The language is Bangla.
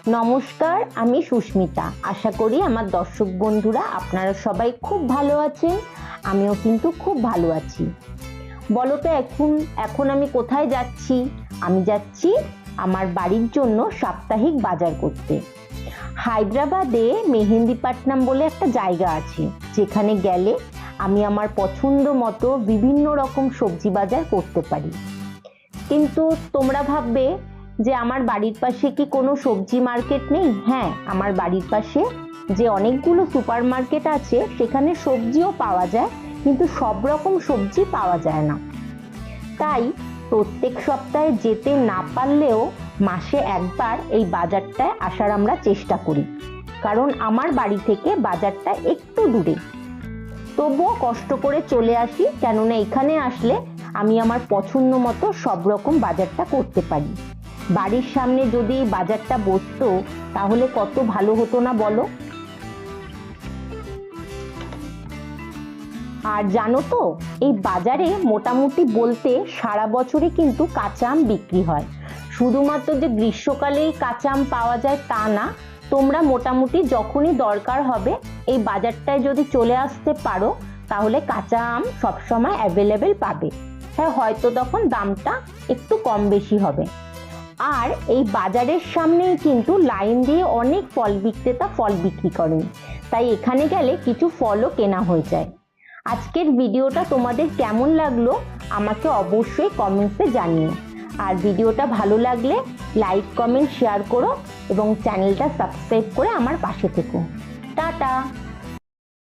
নমস্কার, আমি সুস্মিতা। আশা করি আমার দর্শক বন্ধুরা আপনারা সবাই খুব ভালো আছেন। আমিও কিন্তু খুব ভালো আছি। বলো তো এখন আমি কোথায় যাচ্ছি? আমি যাচ্ছি আমার বাড়ির জন্য সাপ্তাহিক বাজার করতে। হায়দ্রাবাদে মেহেন্দিপাটনাম বলে একটা জায়গা আছে, যেখানে গেলে আমি আমার পছন্দ মতো বিভিন্ন রকম সবজি বাজার করতে পারি। কিন্তু তোমরা ভাববে যে আমার বাড়ির পাশে কি কোনো সবজি মার্কেট নেই? হ্যাঁ, আমার বাড়ির পাশে যে অনেকগুলো সুপার মার্কেট আছে সেখানে সবজিও পাওয়া যায়, কিন্তু সব রকম সবজি পাওয়া যায় না। তাই প্রত্যেক সপ্তাহে যেতে না পারলেও মাসে একবার এই বাজারটায় আসার আমরা চেষ্টা করি, কারণ আমার বাড়ি থেকে বাজারটা একটু দূরে। তবুও কষ্ট করে চলে আসি, কেননা এখানে আসলে আমি আমার পছন্দ মতো সব রকম বাজারটা করতে পারি। বাড়ির সামনে যদি বাজারটা বসতো তাহলে কত ভালো হতো না বলো? আর জানো তো, এই বাজারে মোটামুটি বলতে সারা বছরই কিন্তু কাঁচা আম বিক্রি হয়। শুধুমাত্র যে গ্রীষ্মকালেই কাঁচা আম পাওয়া যায় তা না, তোমরা মোটামুটি যখনই দরকার হবে এই বাজারটায় যদি চলে আসতে পারো তাহলে কাঁচা আম সবসময় অ্যাভেলেবেল পাবে। হ্যাঁ, হয়তো তখন দামটা একটু কম বেশি হবে। আর এই বাজারের সামনেই কিন্তু লাইন দিয়ে অনেক ফল বিক্রেতা ফল বিক্রি করেন, তাই এখানে গেলে কিছু ফলও কেনা হয়ে যায়। আজকের ভিডিওটা তোমাদের কেমন লাগলো আমাকে অবশ্যই কমেন্টসে জানিও। আর ভিডিওটা ভালো লাগলে লাইক, কমেন্ট, শেয়ার করো এবং চ্যানেলটা সাবস্ক্রাইব করে আমার পাশে থেকো। টাটা।